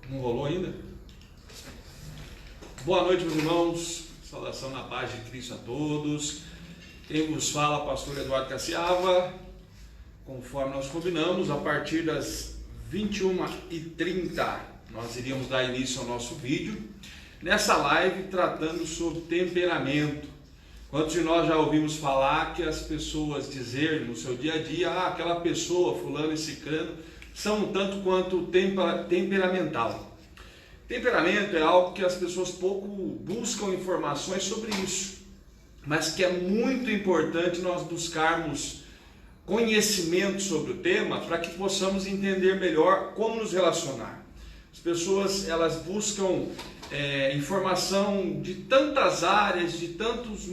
Não rolou ainda? Boa noite, meus irmãos. Saudação na paz de Cristo a todos. Quem vos fala, pastor Eduardo Cassiava. Conforme nós combinamos, a partir das 21h30, nós iríamos dar início ao nosso vídeo. Nessa live, tratando sobre temperamento. Quantos de nós já ouvimos falar que as pessoas dizerem no seu dia a dia, aquela pessoa, fulano e ciclano, são um tanto quanto temperamental. Temperamento é algo que as pessoas pouco buscam informações sobre isso, mas que é muito importante nós buscarmos conhecimento sobre o tema para que possamos entender melhor como nos relacionar. As pessoas, elas buscam informação de tantas áreas, de tantos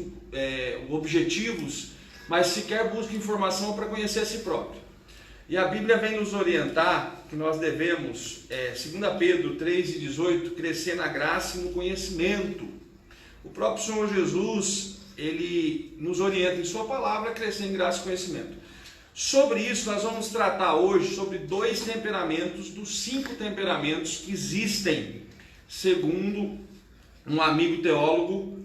objetivos, mas sequer buscam informação para conhecer a si próprio. E a Bíblia vem nos orientar que nós devemos, 2 Pedro 3,18, crescer na graça e no conhecimento. O próprio Senhor Jesus, ele nos orienta em sua palavra a crescer em graça e conhecimento. Sobre isso nós vamos tratar hoje sobre 2 temperamentos dos 5 temperamentos que existem, segundo um amigo teólogo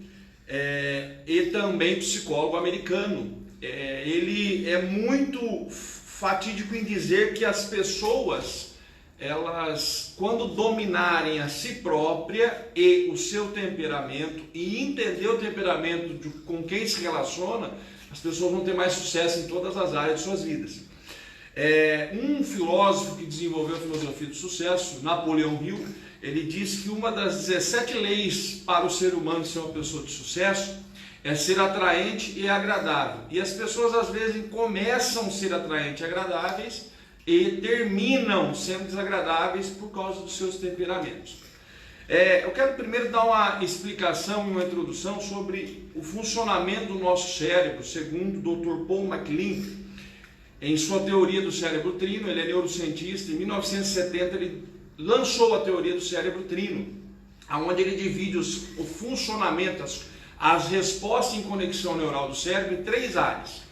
e também psicólogo americano. Ele é muito fatídico em dizer que as pessoas, elas, quando dominarem a si própria e o seu temperamento e entender o temperamento com quem se relaciona, as pessoas vão ter mais sucesso em todas as áreas de suas vidas. Um filósofo que desenvolveu a filosofia do sucesso, Napoleão Hill, ele diz que uma das 17 leis para o ser humano ser uma pessoa de sucesso é ser atraente e agradável. E as pessoas às vezes começam a ser atraentes e agradáveis e terminam sendo desagradáveis por causa dos seus temperamentos. Eu quero primeiro dar uma explicação e uma introdução sobre o funcionamento do nosso cérebro, segundo o Dr. Paul MacLean, em sua teoria do cérebro trino. Ele é neurocientista. Em 1970 ele lançou a teoria do cérebro trino, onde ele divide o funcionamento, as respostas em conexão neural do cérebro em 3 áreas.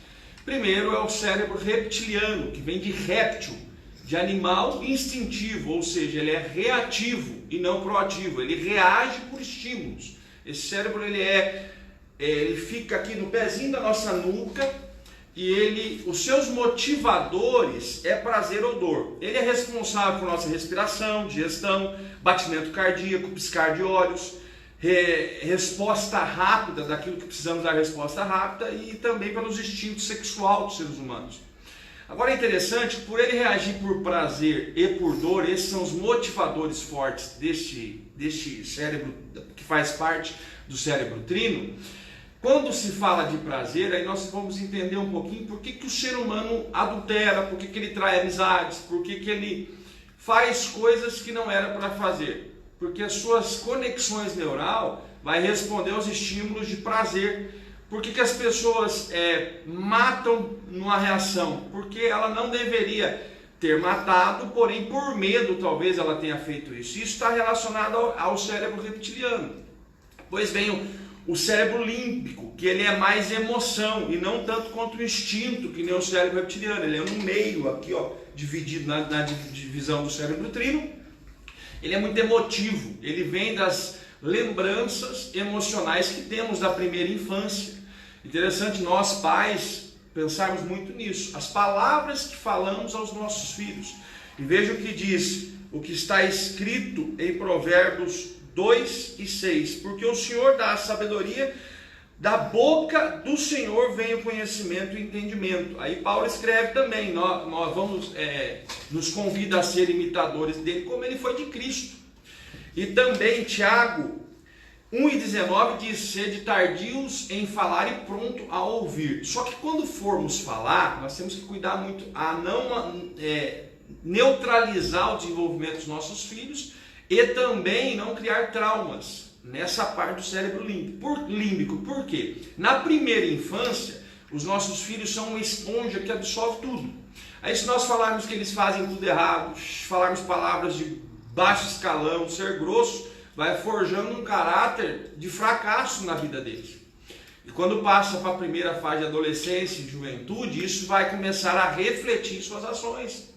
Primeiro é o cérebro reptiliano, que vem de réptil, de animal instintivo, ou seja, ele é reativo e não proativo, ele reage por estímulos. Esse cérebro ele fica aqui no pezinho da nossa nuca e os seus motivadores é prazer ou dor. Ele é responsável por nossa respiração, digestão, batimento cardíaco, piscar de olhos, resposta rápida daquilo que precisamos dar resposta rápida e também pelos instintos sexuais dos seres humanos. Agora é interessante, por ele reagir por prazer e por dor, esses são os motivadores fortes deste cérebro que faz parte do cérebro trino. Quando se fala de prazer, aí nós vamos entender um pouquinho por que o ser humano adultera, por que ele trai amizades, por que ele faz coisas que não era para fazer. Porque as suas conexões neurais vai responder aos estímulos de prazer. Por que as pessoas matam numa reação? Porque ela não deveria ter matado, porém por medo talvez ela tenha feito isso. Isso está relacionado ao cérebro reptiliano. Pois vem o cérebro límbico, que ele é mais emoção e não tanto quanto o instinto, que nem o cérebro reptiliano. Ele é no meio aqui, dividido na divisão do cérebro trino. Ele é muito emotivo, ele vem das lembranças emocionais que temos da primeira infância. Interessante nós pais pensarmos muito nisso, as palavras que falamos aos nossos filhos. E veja o que diz, o que está escrito em Provérbios 2:6, porque o Senhor dá a sabedoria, da boca do Senhor vem o conhecimento e entendimento. Aí Paulo escreve também, nós vamos, nos convida a ser imitadores dele, como ele foi de Cristo. E também Tiago 1:19 diz, sede tardios em falar e pronto a ouvir. Só que quando formos falar, nós temos que cuidar muito a não neutralizar o desenvolvimento dos nossos filhos e também não criar traumas nessa parte do cérebro límbico. Por quê? Na primeira infância, os nossos filhos são uma esponja que absorve tudo. Aí se nós falarmos que eles fazem tudo errado, falarmos palavras de baixo escalão, ser grosso, vai forjando um caráter de fracasso na vida deles. E quando passa para a primeira fase de adolescência e juventude, isso vai começar a refletir em suas ações.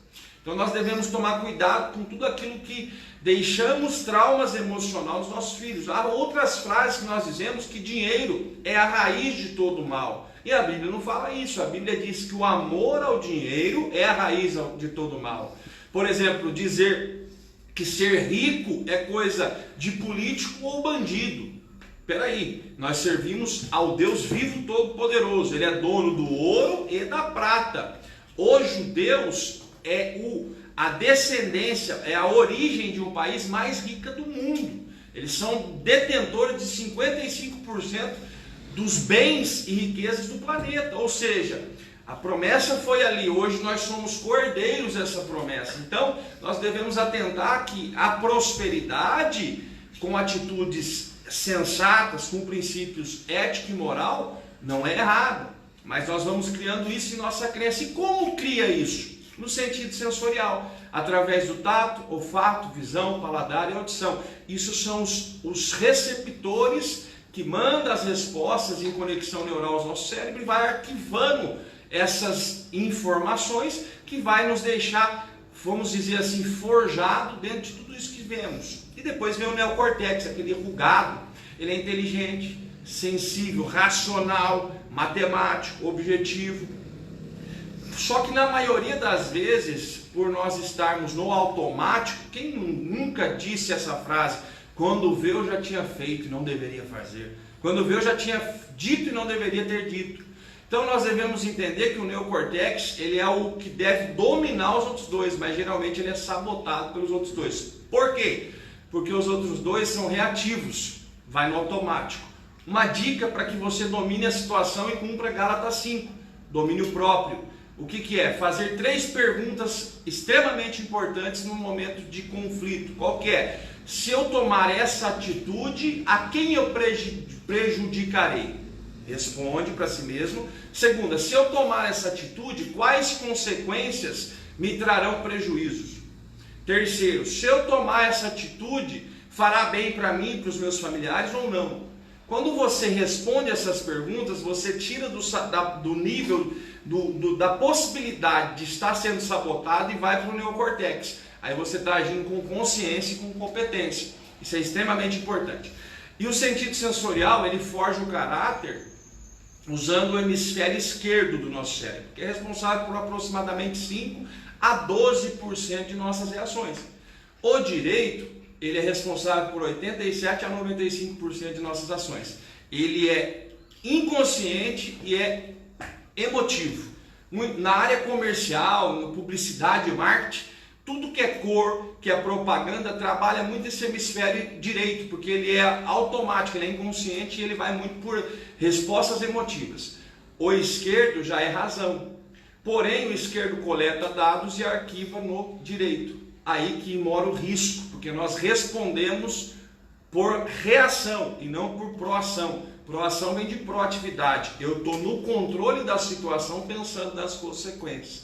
Então Então nós devemos tomar cuidado com tudo aquilo que deixamos traumas emocionais dos nossos filhos. Há outras frases que nós dizemos que dinheiro é a raiz de todo mal. E a Bíblia não fala isso. A Bíblia diz que o amor ao dinheiro é a raiz de todo mal. Por exemplo, dizer que ser rico é coisa de político ou bandido. Peraí, nós servimos ao Deus vivo todo-poderoso. Ele é dono do ouro e da prata. Os judeus a descendência, é a origem de um país mais rica do mundo. Eles são detentores de 55% dos bens e riquezas do planeta. Ou seja, a promessa foi ali. Hoje nós somos cordeiros dessa promessa. Então, nós devemos atentar que a prosperidade, com atitudes sensatas, com princípios ético e moral, não é errada. Mas nós vamos criando isso em nossa crença. E como cria isso? No sentido sensorial, através do tato, olfato, visão, paladar e audição. Isso são os receptores que mandam as respostas em conexão neural ao nosso cérebro e vai arquivando essas informações que vai nos deixar, vamos dizer assim, forjado dentro de tudo isso que vemos. E depois vem o neocórtex, aquele rugado. Ele é inteligente, sensível, racional, matemático, objetivo. Só que na maioria das vezes, por nós estarmos no automático, quem nunca disse essa frase? Quando vê eu já tinha feito e não deveria fazer. Quando vê eu já tinha dito e não deveria ter dito. Então nós devemos entender que o neocórtex, ele é o que deve dominar os outros dois, mas geralmente ele é sabotado pelos outros dois. Por quê? Porque os outros dois são reativos, vai no automático. Uma dica para que você domine a situação e cumpra Gálatas 5, domínio próprio. O que é? Fazer 3 perguntas extremamente importantes no momento de conflito. Qual que é? Se eu tomar essa atitude, a quem eu prejudicarei? Responde para si mesmo. Segunda, se eu tomar essa atitude, quais consequências me trarão prejuízos? Terceiro, se eu tomar essa atitude, fará bem para mim e para os meus familiares ou não? Quando você responde essas perguntas, você tira do nível da possibilidade de estar sendo sabotado e vai para o neocórtex. Aí você está agindo com consciência e com competência. Isso é extremamente importante. E o sentido sensorial, ele forja o caráter usando o hemisfério esquerdo do nosso cérebro, que é responsável por aproximadamente 5 a 12% de nossas reações. O direito, ele é responsável por 87 a 95% de nossas ações. Ele é inconsciente e é emotivo. Na área comercial, na publicidade e marketing, tudo que é cor, que é propaganda, trabalha muito esse hemisfério direito, porque ele é automático, ele é inconsciente e ele vai muito por respostas emotivas. O esquerdo já é razão. Porém, o esquerdo coleta dados e arquiva no direito. Aí que mora o risco, porque nós respondemos por reação e não por proação. Proação vem de proatividade. Eu estou no controle da situação pensando nas consequências.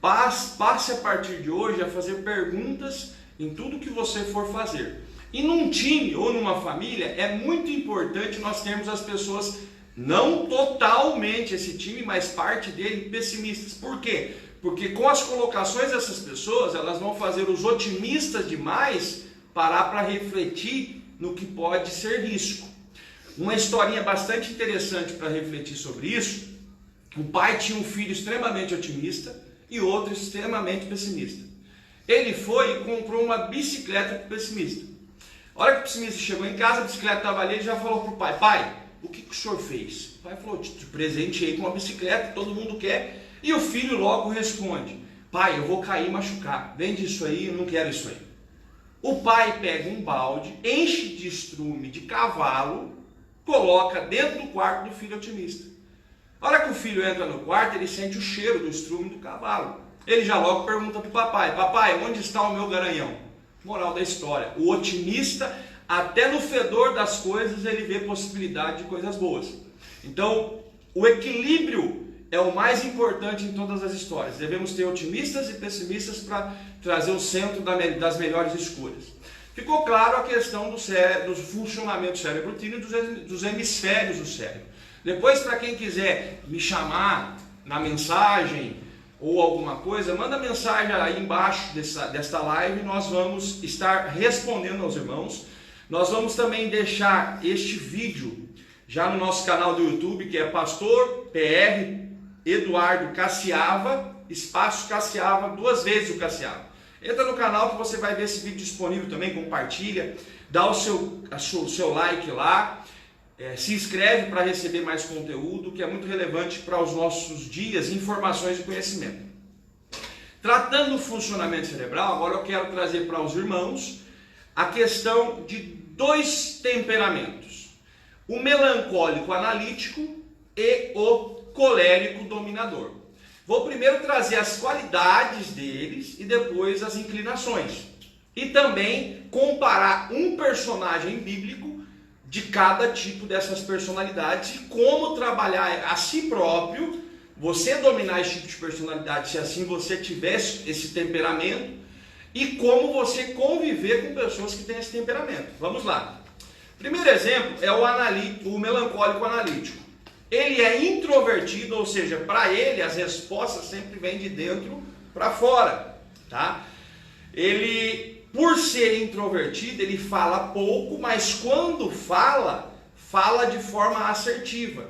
Passe a partir de hoje a fazer perguntas em tudo que você for fazer. E num time ou numa família é muito importante nós termos as pessoas, não totalmente esse time, mas parte dele, pessimistas. Por quê? Porque com as colocações dessas pessoas, elas vão fazer os otimistas demais parar para refletir no que pode ser risco. Uma historinha bastante interessante para refletir sobre isso. O pai tinha um filho extremamente otimista e outro extremamente pessimista. Ele foi e comprou uma bicicleta para o pessimista. A hora que o pessimista chegou em casa, a bicicleta estava ali, ele já falou para o pai: pai, o que o senhor fez? O pai falou: te presenteei com uma bicicleta, todo mundo quer. E o filho logo responde: pai, eu vou cair e machucar, vende isso aí, eu não quero isso aí. O pai pega um balde, enche de estrume de cavalo, coloca dentro do quarto do filho otimista. A hora que o filho entra no quarto, ele sente o cheiro do estrume do cavalo. Ele já logo pergunta para o papai: papai, onde está o meu garanhão? Moral da história: o otimista, até no fedor das coisas, ele vê possibilidade de coisas boas. Então, o equilíbrio é o mais importante em todas as histórias. Devemos ter otimistas e pessimistas para trazer o centro das melhores escolhas. Ficou claro a questão do cérebro, do funcionamento do cérebro e dos hemisférios do cérebro. Depois, para quem quiser me chamar na mensagem ou alguma coisa, manda mensagem aí embaixo desta live, nós vamos estar respondendo aos irmãos. Nós vamos também deixar este vídeo já no nosso canal do YouTube, que é Pastor PR Eduardo Cassiava, espaço Cassiava, 2 vezes o Cassiava. Entra no canal que você vai ver esse vídeo disponível também, compartilha, dá o seu like lá, se inscreve para receber mais conteúdo, que é muito relevante para os nossos dias, informações e conhecimento. Tratando do funcionamento cerebral, agora eu quero trazer para os irmãos a questão de 2 temperamentos: o melancólico analítico e o colérico dominador. Vou primeiro trazer as qualidades deles e depois as inclinações. E também comparar um personagem bíblico de cada tipo dessas personalidades e como trabalhar a si próprio, você dominar esse tipo de personalidade, se assim você tivesse esse temperamento, e como você conviver com pessoas que têm esse temperamento. Vamos lá. Primeiro exemplo é o melancólico analítico. Ele é introvertido, ou seja, para ele as respostas sempre vêm de dentro para fora, tá? Ele, por ser introvertido, ele fala pouco, mas quando fala de forma assertiva.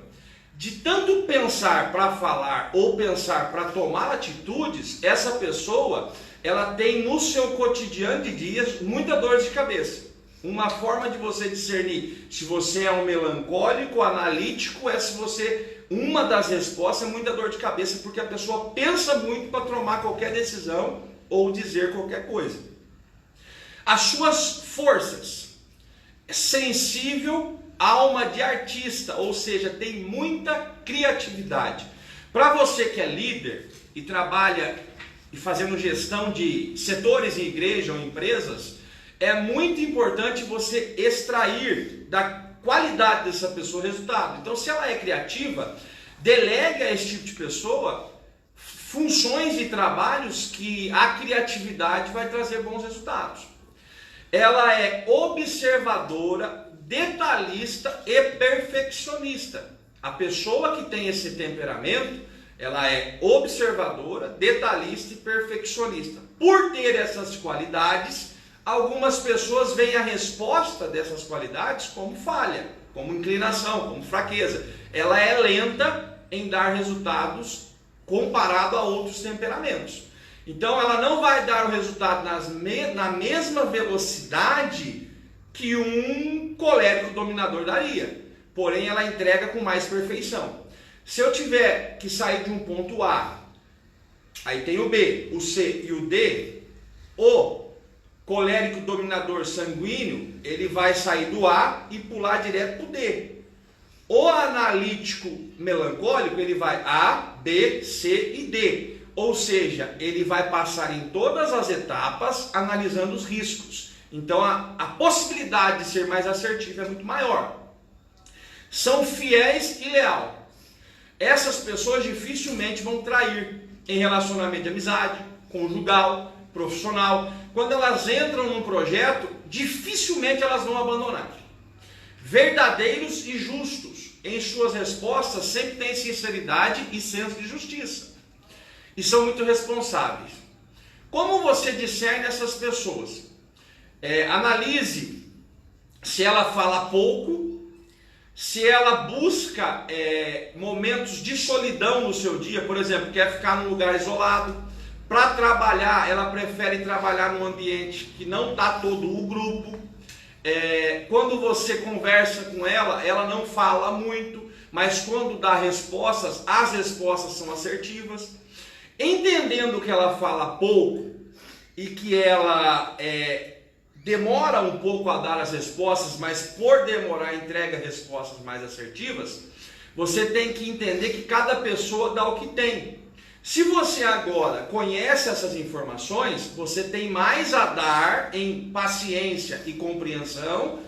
De tanto pensar para falar ou pensar para tomar atitudes, essa pessoa, ela tem no seu cotidiano de dias muita dor de cabeça. Uma forma de você discernir se você é um melancólico, analítico, uma das respostas é muita dor de cabeça, porque a pessoa pensa muito para tomar qualquer decisão ou dizer qualquer coisa. As suas forças: é sensível, alma de artista, ou seja, tem muita criatividade. Para você que é líder e trabalha e fazendo gestão de setores em igreja ou empresas, é muito importante você extrair da qualidade dessa pessoa o resultado. Então, se ela é criativa, delega a esse tipo de pessoa funções e trabalhos que a criatividade vai trazer bons resultados. Ela é observadora, detalhista e perfeccionista. A pessoa que tem esse temperamento, ela é observadora, detalhista e perfeccionista. Por ter essas qualidades, algumas pessoas veem a resposta dessas qualidades como falha, como inclinação, como fraqueza. Ela é lenta em dar resultados comparado a outros temperamentos. Então ela não vai dar o resultado na mesma velocidade que um colérico dominador daria. Porém ela entrega com mais perfeição. Se eu tiver que sair de um ponto A, aí tem o B, o C e o D, o colérico dominador sanguíneo, ele vai sair do A e pular direto para o D. O analítico melancólico, ele vai A, B, C e D. Ou seja, ele vai passar em todas as etapas analisando os riscos. Então a possibilidade de ser mais assertivo é muito maior. São fiéis e leais. Essas pessoas dificilmente vão trair em relacionamento de amizade, conjugal, profissional. Quando elas entram num projeto, dificilmente elas vão abandonar. Verdadeiros e justos em suas respostas, sempre têm sinceridade e senso de justiça. E são muito responsáveis. Como você discerne essas pessoas? Analise se ela fala pouco, se ela busca momentos de solidão no seu dia, por exemplo, quer ficar num lugar isolado. Para trabalhar, ela prefere trabalhar num ambiente que não está todo o grupo. Quando você conversa com ela, ela não fala muito, mas quando dá respostas, as respostas são assertivas. Entendendo que ela fala pouco e que ela demora um pouco a dar as respostas, mas por demorar entrega respostas mais assertivas, você tem que entender que cada pessoa dá o que tem. Se você agora conhece essas informações, você tem mais a dar em paciência e compreensão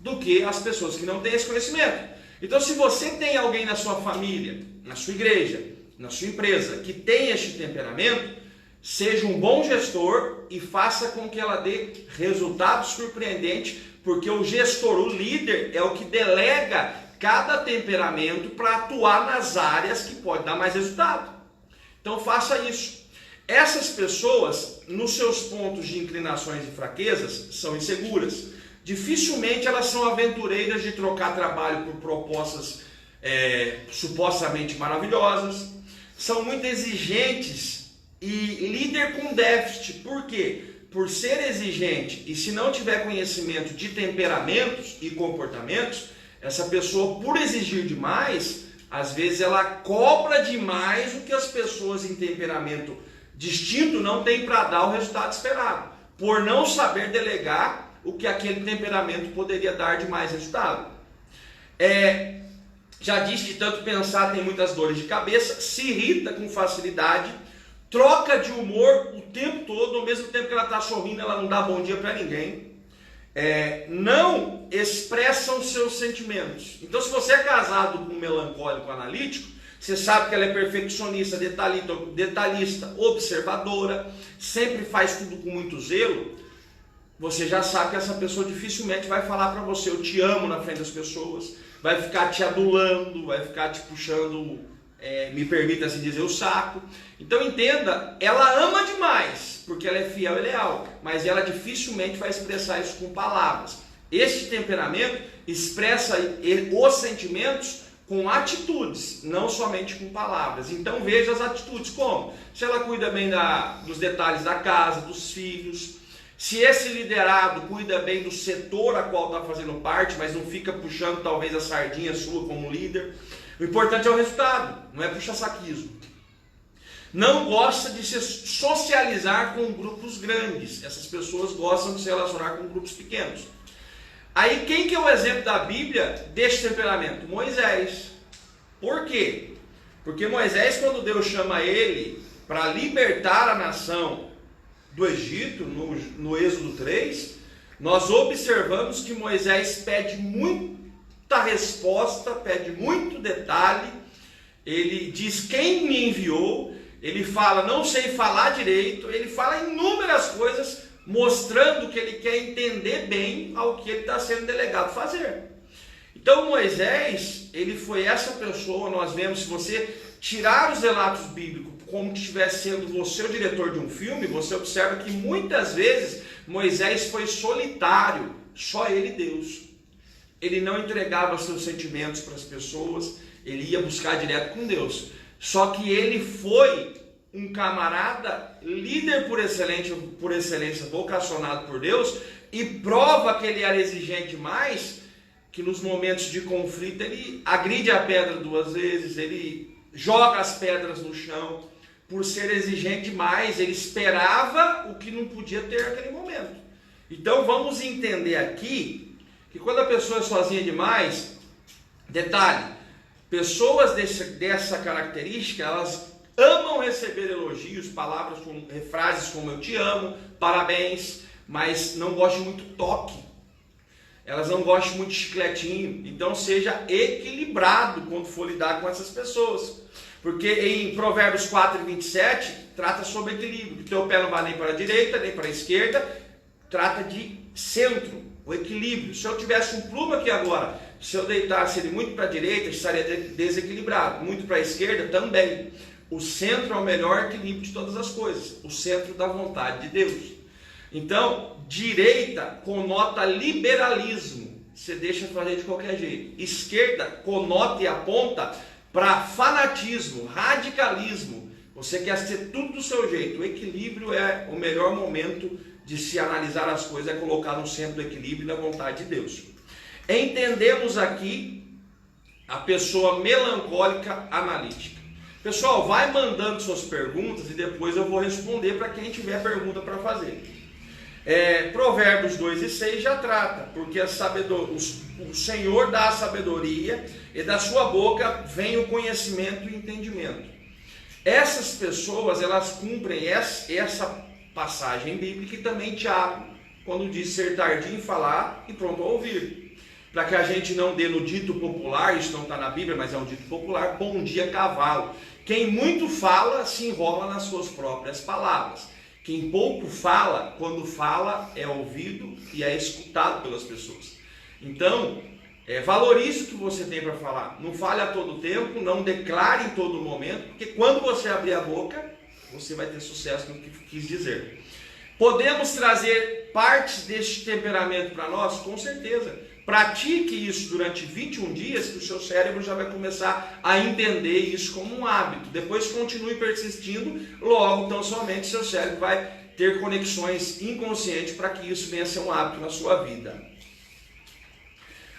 do que as pessoas que não têm esse conhecimento. Então, se você tem alguém na sua família, na sua igreja, na sua empresa que tem este temperamento, seja um bom gestor e faça com que ela dê resultados surpreendentes, porque o gestor, o líder, é o que delega cada temperamento para atuar nas áreas que pode dar mais resultado. Então faça isso. Essas pessoas, nos seus pontos de inclinações e fraquezas, são inseguras. Dificilmente elas são aventureiras de trocar trabalho por propostas supostamente maravilhosas. São muito exigentes e líder com déficit. Por quê? Por ser exigente e se não tiver conhecimento de temperamentos e comportamentos, essa pessoa, por exigir demais, às vezes ela cobra demais o que as pessoas em temperamento distinto não têm para dar o resultado esperado, por não saber delegar o que aquele temperamento poderia dar de mais resultado. Já disse que tanto pensar tem muitas dores de cabeça, se irrita com facilidade, troca de humor o tempo todo, ao mesmo tempo que ela está sorrindo, ela não dá bom dia para ninguém. Não expressam seus sentimentos. Então, se você é casado com um melancólico analítico, você sabe que ela é perfeccionista, detalhista, observadora, sempre faz tudo com muito zelo. Você já sabe que essa pessoa dificilmente vai falar para você, eu te amo na frente das pessoas, vai ficar te adulando, vai ficar te puxando, me permita assim dizer, o saco. Então entenda, ela ama demais, porque ela é fiel e leal, mas ela dificilmente vai expressar isso com palavras. Este temperamento expressa os sentimentos com atitudes, não somente com palavras. Então veja as atitudes, como? Se ela cuida bem dos detalhes da casa, dos filhos, se esse liderado cuida bem do setor a qual está fazendo parte, mas não fica puxando talvez a sardinha sua como líder. O importante é o resultado, não é puxa-saquismo. Não gosta de se socializar com grupos grandes. Essas pessoas gostam de se relacionar com grupos pequenos. Aí quem que é o exemplo da Bíblia deste temperamento? Moisés. Por quê? Porque Moisés, quando Deus chama ele para libertar a nação do Egito, no Êxodo 3, nós observamos que Moisés pede muita resposta, pede muito detalhe. Ele diz quem me enviou, ele fala não sei falar direito, ele fala inúmeras coisas, mostrando que ele quer entender bem ao que ele está sendo delegado fazer. Então Moisés, ele foi essa pessoa, nós vemos, se você tirar os relatos bíblicos como se estivesse sendo você o diretor de um filme, você observa que muitas vezes Moisés foi solitário, só ele e Deus. Ele não entregava seus sentimentos para as pessoas, ele ia buscar direto com Deus. Só que ele foi um camarada líder por excelência, vocacionado por Deus, e prova que ele era exigente mais, que nos momentos de conflito ele agride a pedra 2 vezes, ele joga as pedras no chão. Por ser exigente demais, ele esperava o que não podia ter naquele momento. Então vamos entender aqui que quando a pessoa é sozinha demais, detalhe, pessoas dessa característica, elas amam receber elogios, frases como eu te amo, parabéns, mas não gostam muito de toque. Elas não gostam muito de chicletinho. Então seja equilibrado quando for lidar com essas pessoas. Porque em Provérbios 4:27 trata sobre equilíbrio. O teu pé não vai nem para a direita, nem para a esquerda. Trata de centro, o equilíbrio. Se eu tivesse um plumo aqui agora, se eu deitasse ele muito para a direita, estaria desequilibrado. Muito para a esquerda também. O centro é o melhor equilíbrio de todas as coisas. O centro da vontade de Deus. Então, direita conota liberalismo. Você deixa fazer de qualquer jeito. Esquerda conota e aponta para fanatismo, radicalismo. Você quer ser tudo do seu jeito. O equilíbrio é o melhor momento de se analisar as coisas, é colocar no centro do equilíbrio e da vontade de Deus. Entendemos aqui a pessoa melancólica analítica. Pessoal, vai mandando suas perguntas e depois eu vou responder para quem tiver pergunta para fazer. Provérbios 2:6 já trata, porque o Senhor dá a sabedoria e da sua boca vem o conhecimento e entendimento. Essas pessoas, elas cumprem essa passagem bíblica e também Tiago, quando diz ser tardio em falar e pronto a ouvir. Para que a gente não dê no dito popular, isso não está na Bíblia, mas é um dito popular, bom dia cavalo. Quem muito fala se enrola nas suas próprias palavras. Quem pouco fala, quando fala, é ouvido e é escutado pelas pessoas. Então, Valorize o que você tem para falar. Não fale a todo tempo, não declare em todo momento, porque quando você abrir a boca, você vai ter sucesso no que quis dizer. Podemos trazer partes deste temperamento para nós? Com certeza. Pratique isso durante 21 dias, que o seu cérebro já vai começar a entender isso como um hábito. Depois continue persistindo, logo, tão somente, seu cérebro vai ter conexões inconscientes para que isso venha a ser um hábito na sua vida.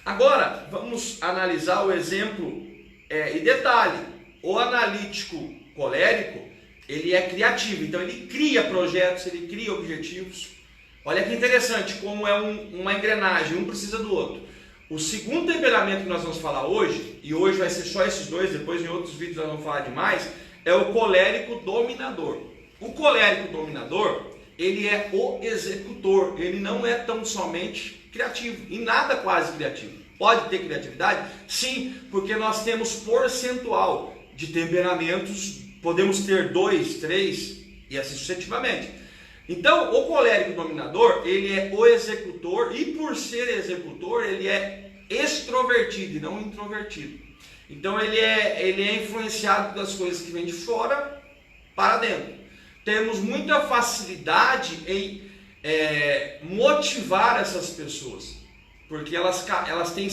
Agora, vamos analisar o exemplo e detalhe. O analítico colérico, ele é criativo, então ele cria projetos, ele cria objetivos. Olha que interessante como é uma engrenagem, um precisa do outro. O segundo temperamento que nós vamos falar hoje, e hoje vai ser só esses dois, depois em outros vídeos nós vamos falar de mais, é o colérico dominador. O colérico dominador, ele é o executor, ele não é tão somente criativo, e nada quase criativo. Pode ter criatividade? Sim, porque nós temos percentual de temperamentos, podemos ter 2, 3 e assim sucessivamente. Então, o colérico dominador, ele é o executor e por ser executor, ele é extrovertido e não introvertido. Então, ele é influenciado das coisas que vêm de fora para dentro. Temos muita facilidade em motivar essas pessoas, porque elas têm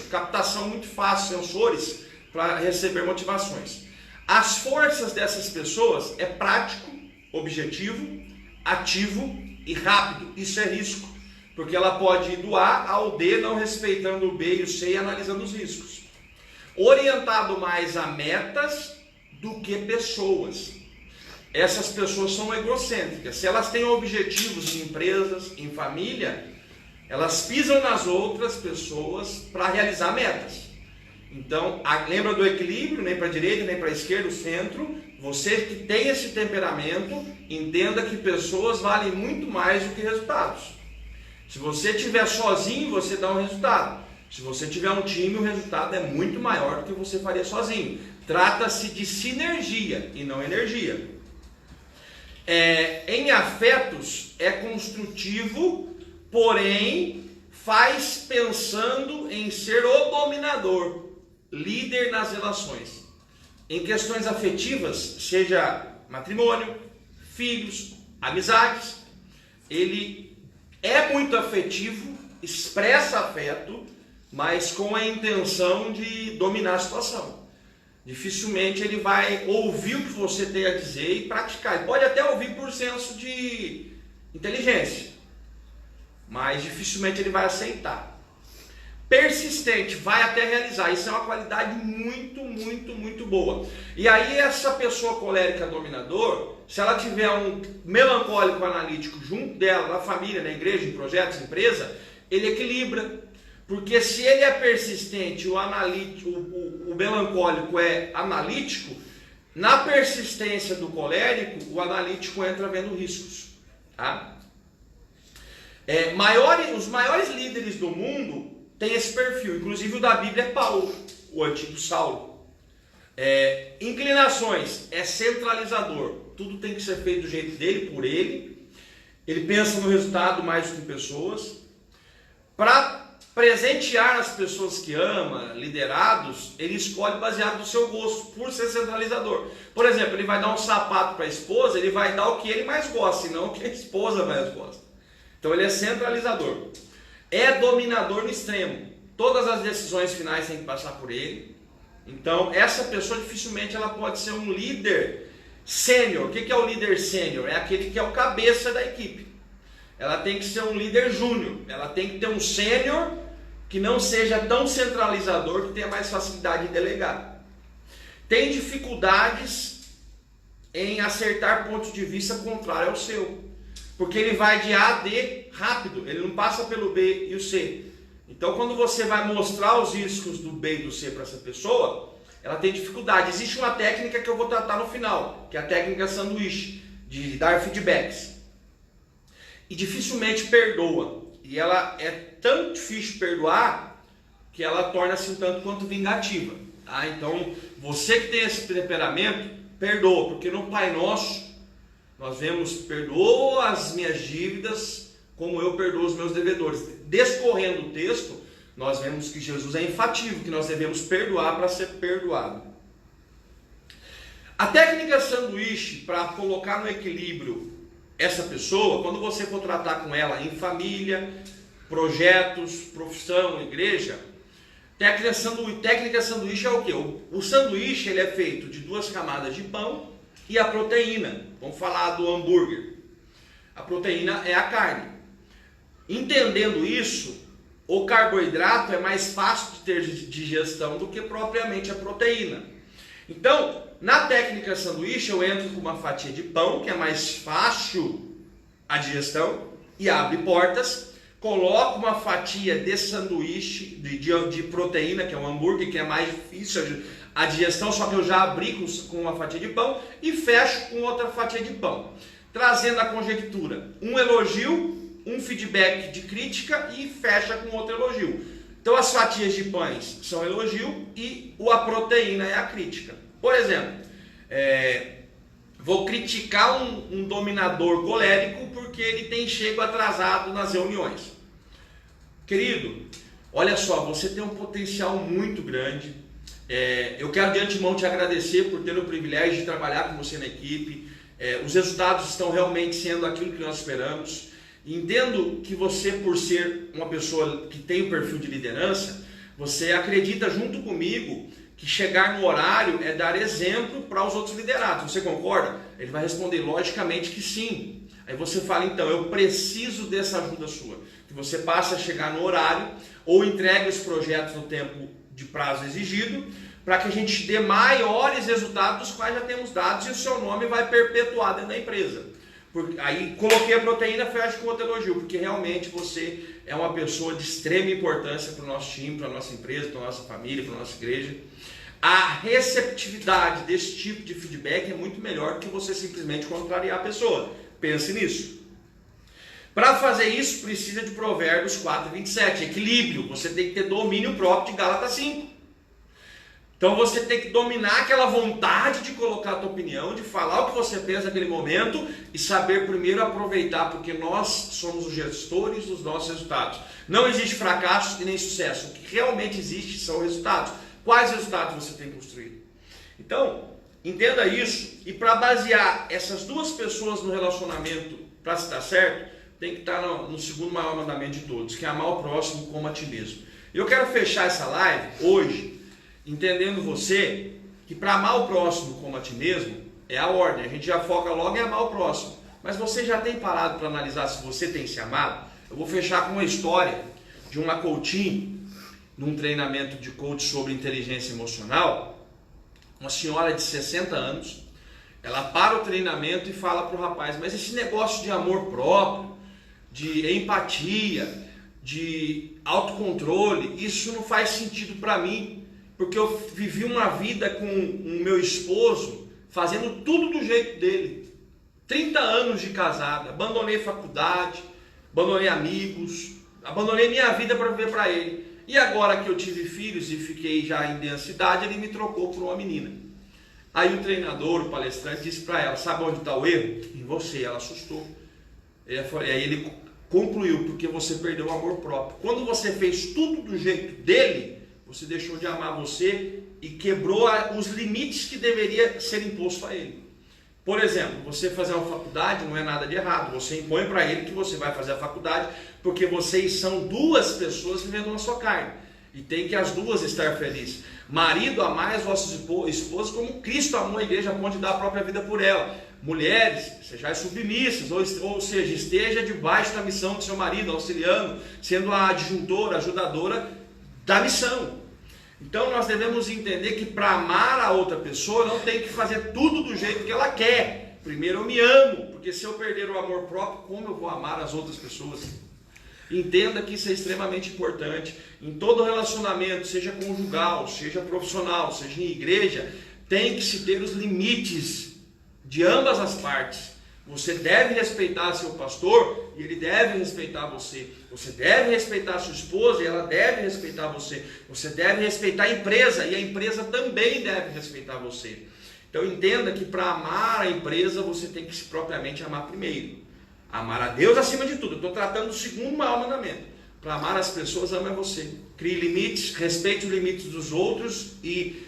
captação muito fácil, sensores para receber motivações. As forças dessas pessoas é prático, objetivo, ativo e rápido. Isso é risco, porque ela pode ir do A ao D, não respeitando o B e o C e analisando os riscos. Orientado mais a metas do que pessoas. Essas pessoas são egocêntricas. Se elas têm objetivos em empresas, em família, elas pisam nas outras pessoas para realizar metas. Então, lembra do equilíbrio, nem para a direita, nem para a esquerda, o centro. Você que tem esse temperamento, entenda que pessoas valem muito mais do que resultados. Se você estiver sozinho, você dá um resultado. Se você tiver um time, o resultado é muito maior do que você faria sozinho. Trata-se de sinergia e não energia. Em afetos, é construtivo, porém faz pensando em ser o dominador, líder nas relações. Em questões afetivas, seja matrimônio, filhos, amizades, ele é muito afetivo, expressa afeto, mas com a intenção de dominar a situação. Dificilmente ele vai ouvir o que você tem a dizer e praticar. Ele pode até ouvir por senso de inteligência, mas dificilmente ele vai aceitar. Persistente, vai até realizar. Isso é uma qualidade muito, muito, muito boa. E aí essa pessoa colérica dominador, se ela tiver um melancólico analítico junto dela, na família, na igreja, em projetos, empresa, ele equilibra. Porque se ele é persistente, o melancólico é analítico, na persistência do colérico, o analítico entra vendo riscos. Tá? Os maiores líderes do mundo têm esse perfil, inclusive o da Bíblia é Paulo, o antigo Saulo. Inclinações, é centralizador, tudo tem que ser feito do jeito dele, por ele. Ele pensa no resultado mais do que em pessoas. Para presentear as pessoas que ama, liderados, ele escolhe baseado no seu gosto, por ser centralizador. Por exemplo, ele vai dar um sapato para a esposa, ele vai dar o que ele mais gosta, e não o que a esposa mais gosta. Então ele é centralizador. É dominador no extremo. Todas as decisões finais têm que passar por ele. Então essa pessoa dificilmente ela pode ser um líder sênior. O que é o líder sênior? É aquele que é o cabeça da equipe. Ela tem que ser um líder júnior. Ela tem que ter um sênior que não seja tão centralizador, que tenha mais facilidade de delegar. Tem dificuldades em acertar pontos de vista contrário ao seu, porque ele vai de A a D rápido, ele não passa pelo B e o C. Então quando você vai mostrar os riscos do B e do C para essa pessoa, ela tem dificuldade. Existe uma técnica que eu vou tratar no final, que é a técnica sanduíche, de dar feedbacks. E dificilmente perdoa. E ela é tão difícil perdoar que ela torna-se um tanto quanto vingativa. Tá? Então, você que tem esse temperamento, perdoa, porque no Pai Nosso nós vemos: perdoa as minhas dívidas como eu perdoo os meus devedores. Descorrendo o texto, nós vemos que Jesus é enfático, que nós devemos perdoar para ser perdoado. A técnica sanduíche, para colocar no equilíbrio essa pessoa, quando você for tratar com ela em família, projetos, profissão, igreja, técnica sanduíche é o quê? O sanduíche ele é feito de 2 camadas de pão e a proteína. Vamos falar do hambúrguer. A proteína é a carne. Entendendo isso, o carboidrato é mais fácil de ter digestão do que propriamente a proteína. Então, na técnica sanduíche, eu entro com uma fatia de pão, que é mais fácil a digestão, e abre portas. Coloco uma fatia de sanduíche, de proteína, que é um hambúrguer, que é mais difícil a digestão, só que eu já abri com uma fatia de pão, e fecho com outra fatia de pão. Trazendo a conjectura, um elogio, um feedback de crítica e fecha com outro elogio. Então as fatias de pães são elogio e a proteína é a crítica. Por exemplo, vou criticar um dominador colérico porque ele tem chego atrasado nas reuniões. Querido, olha só, você tem um potencial muito grande. Eu quero de antemão te agradecer por ter o privilégio de trabalhar com você na equipe. Os resultados estão realmente sendo aquilo que nós esperamos. Entendo que você, por ser uma pessoa que tem um perfil de liderança, você acredita junto comigo que chegar no horário é dar exemplo para os outros liderados. Você concorda? Ele vai responder logicamente que sim. Aí você fala, então, eu preciso dessa ajuda sua. Que você passe a chegar no horário ou entregue os projetos no tempo de prazo exigido, para que a gente dê maiores resultados dos quais já temos dados e o seu nome vai perpetuar dentro da empresa. Aí coloquei a proteína, fecho com outro elogio, porque realmente você é uma pessoa de extrema importância para o nosso time, para a nossa empresa, para a nossa família, para a nossa igreja. A receptividade desse tipo de feedback é muito melhor do que você simplesmente contrariar a pessoa. Pense nisso. Para fazer isso, precisa de Provérbios 4:27, equilíbrio. Você tem que ter domínio próprio de Gálatas 5. Então você tem que dominar aquela vontade de colocar a tua opinião, de falar o que você pensa naquele momento e saber primeiro aproveitar, porque nós somos os gestores dos nossos resultados. Não existe fracasso e nem sucesso. O que realmente existe são resultados. Quais resultados você tem construído? Então, entenda isso. E para basear essas duas pessoas no relacionamento para se dar certo, tem que estar no segundo maior mandamento de todos, que é amar o próximo como a ti mesmo. Eu quero fechar essa live hoje entendendo você que para amar o próximo como a ti mesmo é a ordem. A gente já foca logo em amar o próximo. Mas você já tem parado para analisar se você tem se amado? Eu vou fechar com uma história de uma coaching, num treinamento de coach sobre inteligência emocional. Uma senhora de 60 anos, ela para o treinamento e fala para o rapaz, mas esse negócio de amor próprio, de empatia, de autocontrole, isso não faz sentido para mim, porque eu vivi uma vida com o meu esposo fazendo tudo do jeito dele. 30 anos de casada, abandonei faculdade, abandonei amigos, abandonei minha vida para viver para ele. E agora que eu tive filhos e fiquei já em densidade, ele me trocou por uma menina. Aí o treinador, o palestrante, disse para ela, sabe onde está o erro? Em você. Ela assustou. Aí ele concluiu, porque você perdeu o amor próprio. Quando você fez tudo do jeito dele, você deixou de amar você e quebrou os limites que deveria ser imposto a ele. Por exemplo, você fazer uma faculdade não é nada de errado. Você impõe para ele que você vai fazer a faculdade porque vocês são duas pessoas vivendo na sua carne. E tem que as duas estar felizes. Marido, amai as vossas esposas como Cristo amou a igreja a ponto de dar a própria vida por ela. Mulheres, sejais submissas, ou seja, esteja debaixo da missão do seu marido, auxiliando, sendo a adjuntora, ajudadora da missão. Então nós devemos entender que para amar a outra pessoa não tem que fazer tudo do jeito que ela quer. Primeiro eu me amo, porque se eu perder o amor próprio, como eu vou amar as outras pessoas? Entenda que isso é extremamente importante. Em todo relacionamento, seja conjugal, seja profissional, seja em igreja, tem que se ter os limites de ambas as partes. Você deve respeitar seu pastor e ele deve respeitar você. Você deve respeitar sua esposa e ela deve respeitar você. Você deve respeitar a empresa e a empresa também deve respeitar você. Então entenda que para amar a empresa você tem que se propriamente amar primeiro. Amar a Deus acima de tudo. Eu estou tratando do segundo maior mandamento. para amar as pessoas, ame você. Crie limites, respeite os limites dos outros e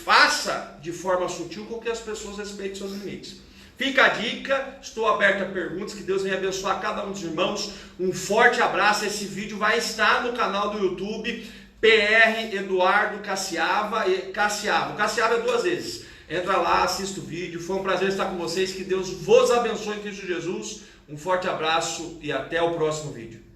faça de forma sutil com que as pessoas respeitem seus limites. Fica a dica, estou aberto a perguntas, que Deus venha abençoar cada um dos irmãos. Um forte abraço, esse vídeo vai estar no canal do YouTube, PR Eduardo Cassiava. O Cassiava é 2 vezes. Entra lá, assista o vídeo, foi um prazer estar com vocês, que Deus vos abençoe em Cristo Jesus. Um forte abraço e até o próximo vídeo.